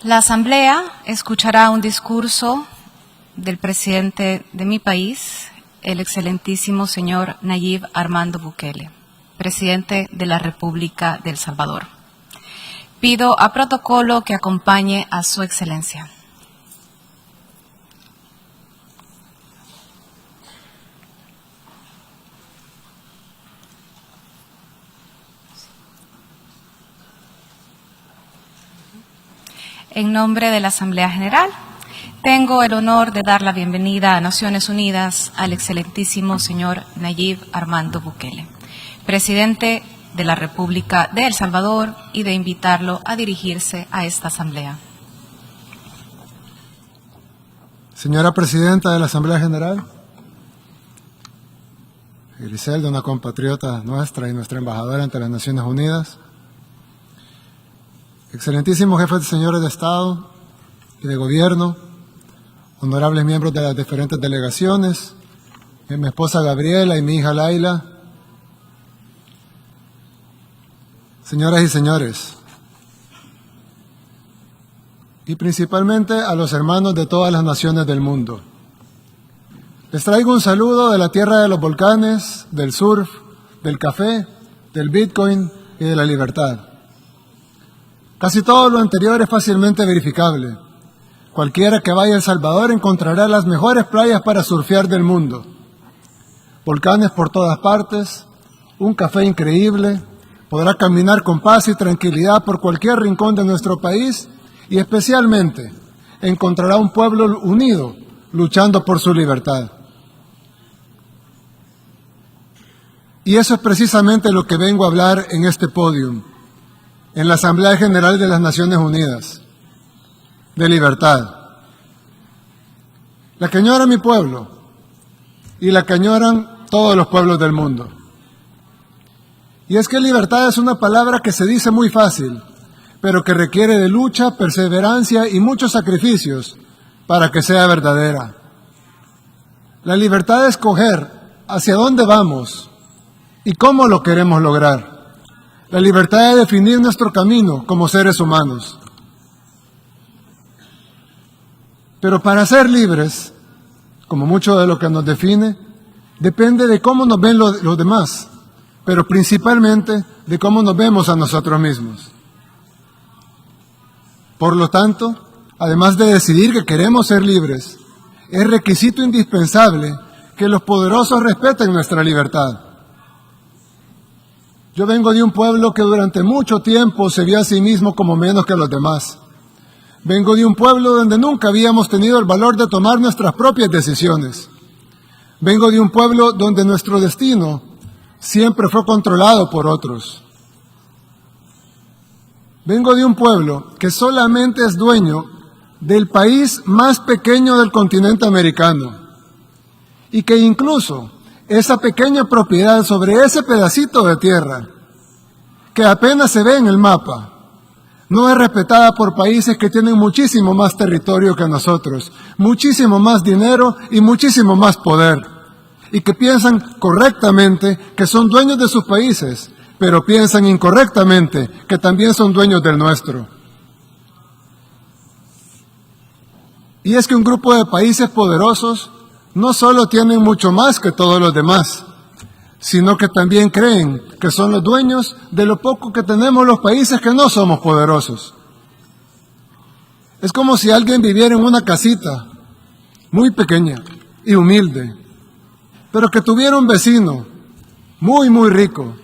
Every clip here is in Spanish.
La Asamblea escuchará un discurso del presidente de mi país, el excelentísimo señor Nayib Armando Bukele, presidente de la República de El Salvador. Pido a protocolo que acompañe a su excelencia. En nombre de la Asamblea General, tengo el honor de dar la bienvenida a Naciones Unidas al excelentísimo señor Nayib Armando Bukele, presidente de la República de El Salvador, y de invitarlo a dirigirse a esta Asamblea. Señora Presidenta de la Asamblea General, Griselda, una compatriota nuestra y nuestra embajadora ante las Naciones Unidas, excelentísimos jefes de señores de Estado y de Gobierno, honorables miembros de las diferentes delegaciones, mi esposa Gabriela y mi hija Laila, señoras y señores, y principalmente a los hermanos de todas las naciones del mundo. Les traigo un saludo de la tierra de los volcanes, del surf, del café, del Bitcoin y de la libertad. Casi todo lo anterior es fácilmente verificable. Cualquiera que vaya a El Salvador encontrará las mejores playas para surfear del mundo. Volcanes por todas partes, un café increíble, podrá caminar con paz y tranquilidad por cualquier rincón de nuestro país y especialmente encontrará un pueblo unido luchando por su libertad. Y eso es precisamente lo que vengo a hablar en este podium, en la Asamblea General de las Naciones Unidas, de libertad. La que añora mi pueblo y la que añoran todos los pueblos del mundo. Y es que libertad es una palabra que se dice muy fácil, pero que requiere de lucha, perseverancia y muchos sacrificios para que sea verdadera. La libertad de escoger hacia dónde vamos y cómo lo queremos lograr. La libertad de definir nuestro camino como seres humanos. Pero para ser libres, como mucho de lo que nos define, depende de cómo nos ven los demás, pero principalmente de cómo nos vemos a nosotros mismos. Por lo tanto, además de decidir que queremos ser libres, es requisito indispensable que los poderosos respeten nuestra libertad. Yo vengo de un pueblo que durante mucho tiempo se vio a sí mismo como menos que los demás. Vengo de un pueblo donde nunca habíamos tenido el valor de tomar nuestras propias decisiones. Vengo de un pueblo donde nuestro destino siempre fue controlado por otros. Vengo de un pueblo que solamente es dueño del país más pequeño del continente americano y que incluso esa pequeña propiedad sobre ese pedacito de tierra, que apenas se ve en el mapa, no es respetada por países que tienen muchísimo más territorio que nosotros, muchísimo más dinero y muchísimo más poder, y que piensan correctamente que son dueños de sus países, pero piensan incorrectamente que también son dueños del nuestro. Y es que un grupo de países poderosos no solo tienen mucho más que todos los demás, sino que también creen que son los dueños de lo poco que tenemos los países que no somos poderosos. Es como si alguien viviera en una casita muy pequeña y humilde, pero que tuviera un vecino muy rico,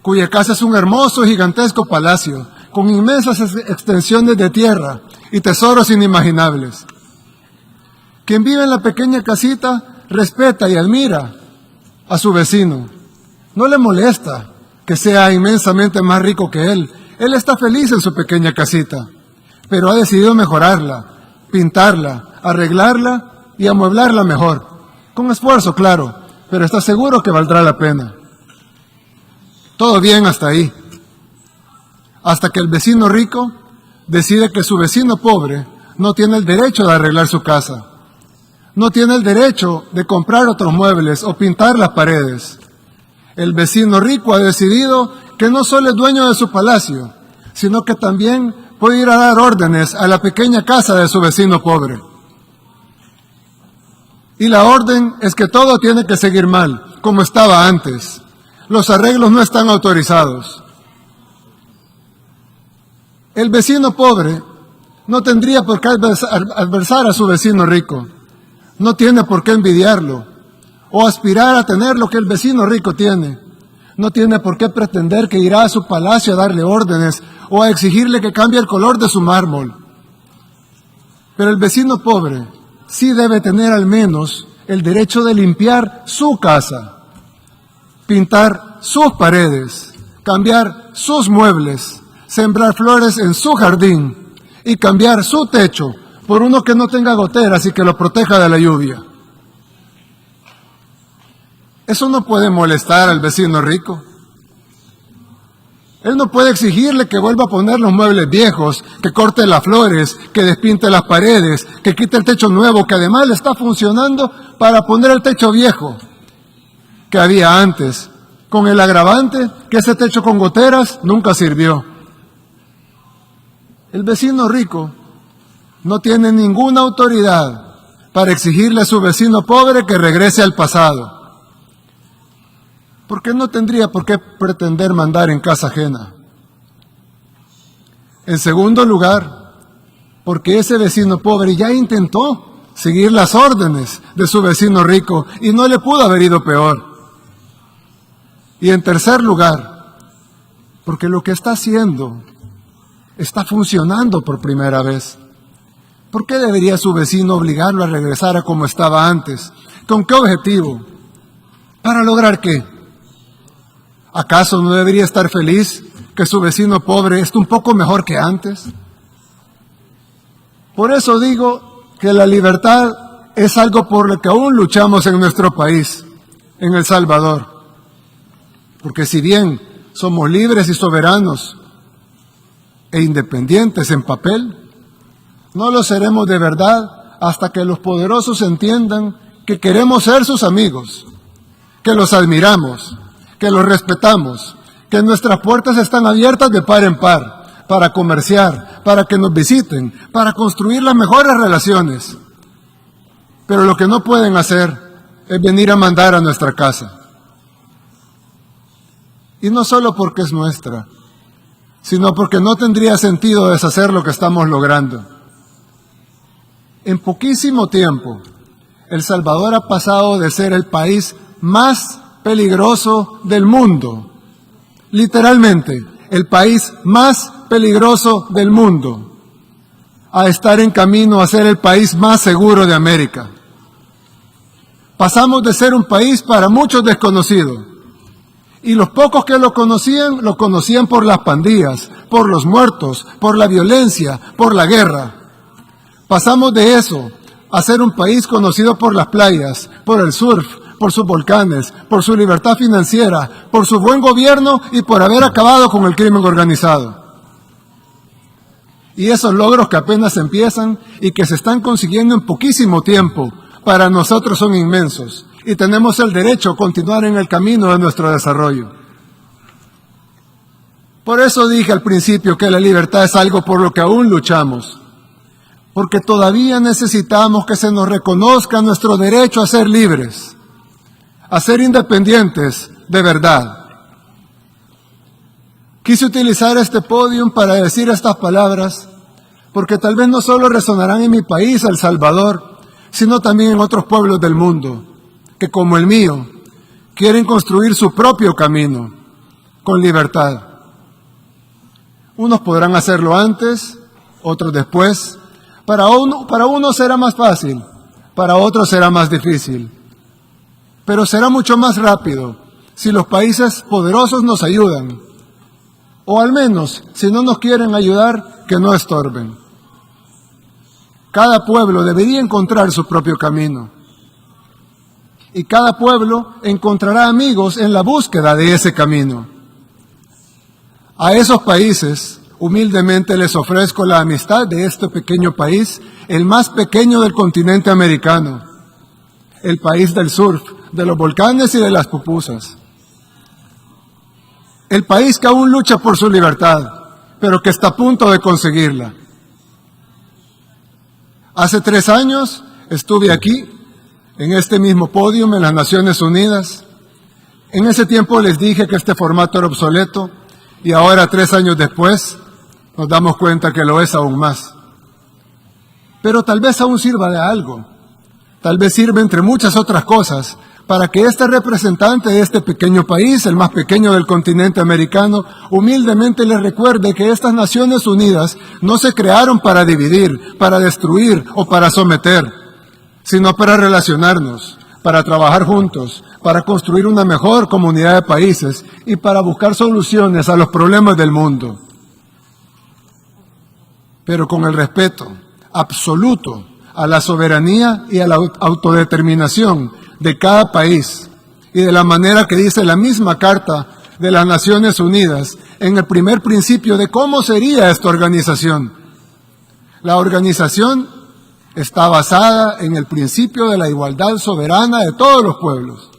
cuya casa es un hermoso y gigantesco palacio, con inmensas extensiones de tierra y tesoros inimaginables. Quien vive en la pequeña casita respeta y admira a su vecino. No le molesta que sea inmensamente más rico que él. Él está feliz en su pequeña casita, pero ha decidido mejorarla, pintarla, arreglarla y amueblarla mejor. Con esfuerzo, claro, pero está seguro que valdrá la pena. Todo bien hasta ahí. Hasta que el vecino rico decide que su vecino pobre no tiene el derecho de arreglar su casa. No tiene el derecho de comprar otros muebles o pintar las paredes. El vecino rico ha decidido que no solo es dueño de su palacio, sino que también puede ir a dar órdenes a la pequeña casa de su vecino pobre. Y la orden es que todo tiene que seguir mal, como estaba antes. Los arreglos no están autorizados. El vecino pobre no tendría por qué adversar a su vecino rico. No tiene por qué envidiarlo o aspirar a tener lo que el vecino rico tiene. No tiene por qué pretender que irá a su palacio a darle órdenes o a exigirle que cambie el color de su mármol. Pero el vecino pobre sí debe tener al menos el derecho de limpiar su casa, pintar sus paredes, cambiar sus muebles, sembrar flores en su jardín y cambiar su techo por uno que no tenga goteras y que lo proteja de la lluvia. Eso no puede molestar al vecino rico. Él no puede exigirle que vuelva a poner los muebles viejos, que corte las flores, que despinte las paredes, que quite el techo nuevo, que además le está funcionando para poner el techo viejo que había antes, con el agravante que ese techo con goteras nunca sirvió. El vecino rico no tiene ninguna autoridad para exigirle a su vecino pobre que regrese al pasado, porque no tendría por qué pretender mandar en casa ajena. En segundo lugar, porque ese vecino pobre ya intentó seguir las órdenes de su vecino rico y no le pudo haber ido peor. Y en tercer lugar, porque lo que está haciendo está funcionando por primera vez. ¿Por qué debería su vecino obligarlo a regresar a como estaba antes? ¿Con qué objetivo? ¿Para lograr qué? ¿Acaso no debería estar feliz que su vecino pobre esté un poco mejor que antes? Por eso digo que la libertad es algo por lo que aún luchamos en nuestro país, en El Salvador. Porque si bien somos libres y soberanos e independientes en papel, no lo seremos de verdad hasta que los poderosos entiendan que queremos ser sus amigos, que los admiramos, que los respetamos, que nuestras puertas están abiertas de par en par, para comerciar, para que nos visiten, para construir las mejores relaciones. Pero lo que no pueden hacer es venir a mandar a nuestra casa. Y no solo porque es nuestra, sino porque no tendría sentido deshacer lo que estamos logrando. En poquísimo tiempo, El Salvador ha pasado de ser el país más peligroso del mundo, literalmente, el país más peligroso del mundo, a estar en camino a ser el país más seguro de América. Pasamos de ser un país para muchos desconocido, y los pocos que lo conocían por las pandillas, por los muertos, por la violencia, por la guerra. Pasamos de eso a ser un país conocido por las playas, por el surf, por sus volcanes, por su libertad financiera, por su buen gobierno y por haber acabado con el crimen organizado. Y esos logros que apenas empiezan y que se están consiguiendo en poquísimo tiempo, para nosotros son inmensos y tenemos el derecho a continuar en el camino de nuestro desarrollo. Por eso dije al principio que la libertad es algo por lo que aún luchamos, porque todavía necesitamos que se nos reconozca nuestro derecho a ser libres, a ser independientes de verdad. Quise utilizar este podium para decir estas palabras, porque tal vez no solo resonarán en mi país, El Salvador, sino también en otros pueblos del mundo, que como el mío, quieren construir su propio camino, con libertad. Unos podrán hacerlo antes, otros después. Para unos será más fácil, para otros será más difícil. Pero será mucho más rápido si los países poderosos nos ayudan, o al menos, si no nos quieren ayudar, que no estorben. Cada pueblo debería encontrar su propio camino. Y cada pueblo encontrará amigos en la búsqueda de ese camino. A esos países, humildemente les ofrezco la amistad de este pequeño país, el más pequeño del continente americano, el país del surf, de los volcanes y de las pupusas. El país que aún lucha por su libertad, pero que está a punto de conseguirla. Hace 3 años estuve aquí, en este mismo podio, en las Naciones Unidas. En ese tiempo les dije que este formato era obsoleto y ahora, 3 años después, nos damos cuenta que lo es aún más. Pero tal vez aún sirva de algo. Tal vez sirve, entre muchas otras cosas, para que este representante de este pequeño país, el más pequeño del continente americano, humildemente les recuerde que estas Naciones Unidas no se crearon para dividir, para destruir o para someter, sino para relacionarnos, para trabajar juntos, para construir una mejor comunidad de países y para buscar soluciones a los problemas del mundo. Pero con el respeto absoluto a la soberanía y a la autodeterminación de cada país y de la manera que dice la misma Carta de las Naciones Unidas en el primer principio de cómo sería esta organización. La organización está basada en el principio de la igualdad soberana de todos los pueblos.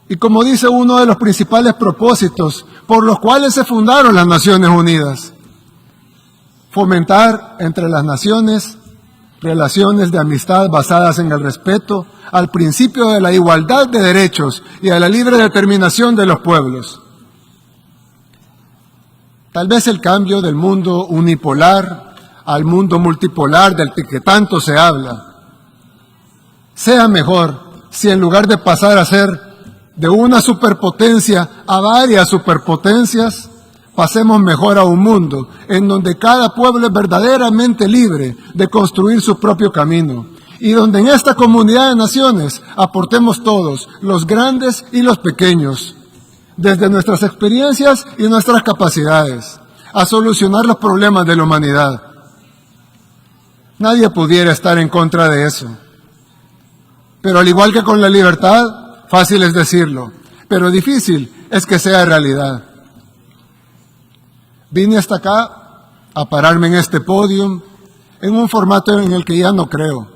Y como dice uno de los principales propósitos por los cuales se fundaron las Naciones Unidas, fomentar entre las naciones relaciones de amistad basadas en el respeto al principio de la igualdad de derechos y a la libre determinación de los pueblos. Tal vez el cambio del mundo unipolar al mundo multipolar del que tanto se habla sea mejor si en lugar de pasar a ser de una superpotencia a varias superpotencias, pasemos mejor a un mundo en donde cada pueblo es verdaderamente libre de construir su propio camino y donde en esta comunidad de naciones aportemos todos, los grandes y los pequeños, desde nuestras experiencias y nuestras capacidades, a solucionar los problemas de la humanidad. Nadie pudiera estar en contra de eso. Pero al igual que con la libertad, fácil es decirlo, pero difícil es que sea realidad. Vine hasta acá a pararme en este podio, en un formato en el que ya no creo,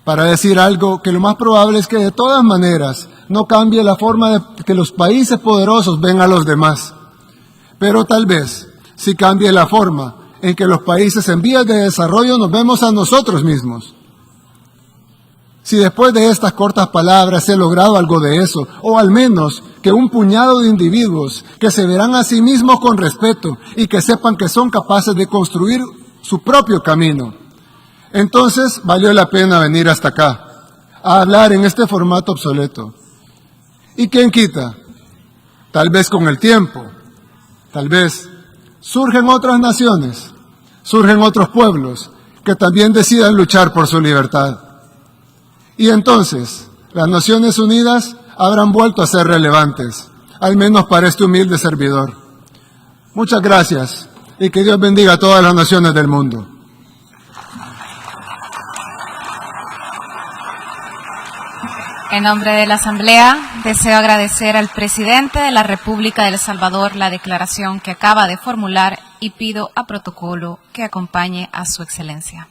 para decir algo que lo más probable es que de todas maneras no cambie la forma de que los países poderosos ven a los demás, pero tal vez sí cambie la forma en que los países en vías de desarrollo nos vemos a nosotros mismos. Si después de estas cortas palabras he logrado algo de eso, o al menos que un puñado de individuos que se verán a sí mismos con respeto y que sepan que son capaces de construir su propio camino, entonces valió la pena venir hasta acá, a hablar en este formato obsoleto. ¿Y quién quita? Tal vez con el tiempo, tal vez surgen otras naciones, surgen otros pueblos que también decidan luchar por su libertad. Y entonces, las Naciones Unidas habrán vuelto a ser relevantes, al menos para este humilde servidor. Muchas gracias y que Dios bendiga a todas las naciones del mundo. En nombre de la Asamblea, deseo agradecer al presidente de la República de El Salvador la declaración que acaba de formular y pido a protocolo que acompañe a su excelencia.